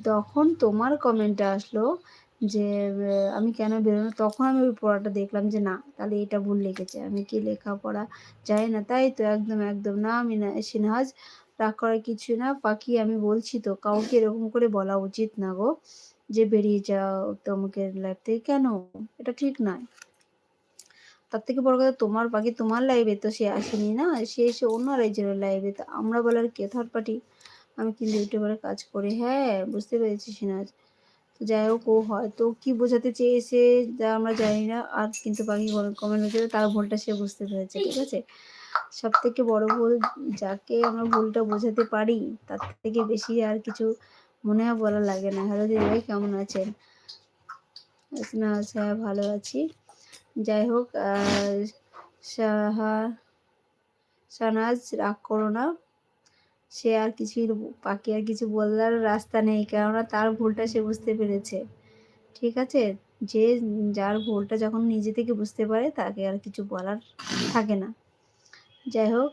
তখন তোমার কমেন্টটা আসলো যে আমি কেন বেরোনো, তখন আমি ওই পড়াটা দেখলাম যে না, তাহলে এটা ভুল লিখেছে, আমি কি লেখাপড়া জানি না, তাই তো একদম একদম না, আমি না সিনহাজ, রাগ করার কিছু না পাখি, আমি বলছি তো কাউকে এরকম করে বলা উচিত না গো, যে বেরিয়ে যাও তমুকের লাইফ থেকে, কেন? এটা ঠিক নয়। তার থেকে বড় কথা, তোমার পাখি তোমার লাইভে তো সে আসেনি না, সে এসে অন্য আরেকজনের লাইভে, তো আমরা বলার কে, থার্ড পার্টি। আমি কিন্তু ইউটিউবারে কাজ করি, হ্যাঁ বুঝতে পেরেছি সিনাজ। তো যাই হোক, ও হয়তো কি বোঝাতে চেয়েছে যা আমরা জানি না, আর কিন্তু বাকি কমেন্ট হচ্ছে তার ভুলটা সে বুঝতে পেরেছে, ঠিক আছে। সব থেকে বড় ভুল, যাকে আমরা ভুলটা বোঝাতে পারি তার থেকে বেশি আর কিছু মনে হয় বলা লাগে না। হ্যালো দিদিভাই, কেমন আছেন? না আচ্ছা, ভালো আছি। যাই হোক, শাহনাজ রাগ করো না, সে আর কিছুই, বাকি আর কিছু বলার রাস্তা নেই, কেননা তার ভুলটা সে বুঝতে পেরেছে, ঠিক আছে। যে যার ভুলটা যখন নিজে থেকে বুঝতে পারে তাকে আর কিছু বলার থাকে না। যাই হোক,